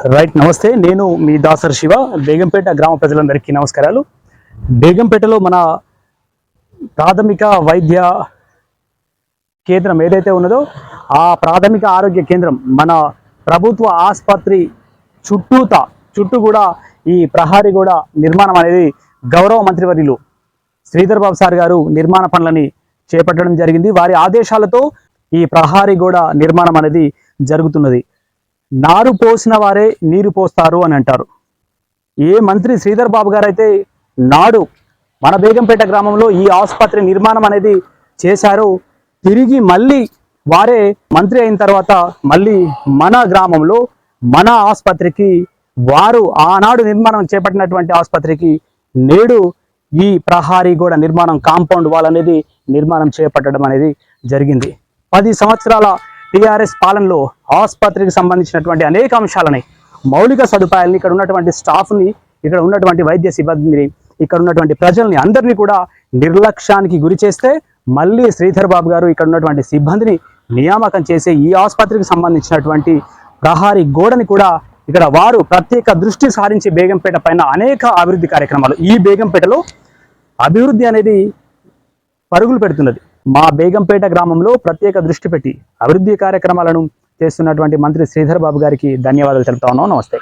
Right, నమస్తే. నేను మీ దాసర్ శివ. బేగంపేట గ్రామ ప్రజలందరికీ నమస్కారాలు. బేగంపేటలో మన ప్రాథమిక వైద్య కేంద్రం ఏదైతే ఉన్నదో ఆ ప్రాథమిక ఆరోగ్య కేంద్రం మన ప్రభుత్వ ఆసుపత్రి చుట్టూ కూడా ఈ ప్రహారీ గోడ నిర్మాణం అనేది గౌరవ మంత్రివర్యులు శ్రీధర్ బాబు సార్ గారు నిర్మాణ పనులని చేపట్టడం జరిగింది. వారి ఆదేశాలతో ఈ ప్రహారీ గోడ నిర్మాణం అనేది జరుగుతున్నది. నారు పోసిన వారే నీరు పోస్తారు అని అంటారు. ఏ మంత్రి శ్రీధర్ బాబు గారు అయితే నాడు మన బేగంపేట గ్రామంలో ఈ ఆసుపత్రి నిర్మాణం అనేది చేశారో, తిరిగి మళ్ళీ వారే మంత్రి అయిన తర్వాత మళ్ళీ మన గ్రామంలో మన ఆసుపత్రికి వారు ఆనాడు నిర్మాణం చేపట్టినటువంటి ఆసుపత్రికి నేడు ఈ ప్రహారీ గోడ నిర్మాణం, కాంపౌండ్ వాల్ అనేది నిర్మాణం చేపట్టడం అనేది జరిగింది. 10 సంవత్సరాల టీఆర్ఎస్ పాలనలో ఆసుపత్రికి సంబంధించినటువంటి అనేక అంశాలని, మౌలిక సదుపాయాలని, ఇక్కడ ఉన్నటువంటి స్టాఫ్ని, ఇక్కడ ఉన్నటువంటి వైద్య సిబ్బందిని, ఇక్కడ ఉన్నటువంటి ప్రజల్ని అందరినీ కూడా నిర్లక్ష్యానికి గురి చేస్తే మళ్ళీ శ్రీధర్ బాబు గారు ఇక్కడ ఉన్నటువంటి సిబ్బందిని నియామకం చేసి ఈ ఆసుపత్రికి సంబంధించినటువంటి ప్రహారీ గోడని కూడా ఇక్కడ వారు ప్రత్యేక దృష్టి సారించి బేగంపేట పైన అనేక అభివృద్ధి కార్యక్రమాలు, ఈ బేగంపేటలో అభివృద్ధి అనేది పరుగులు పెడుతున్నది. మా బేగంపేట గ్రామంలో ప్రత్యేక దృష్టి పెట్టి అభివృద్ధి కార్యక్రమాలను చేస్తున్నటువంటి మంత్రి శ్రీధర్ బాబు గారికి ధన్యవాదాలు తెలుపుతా ఉన్నాం. నమస్తే.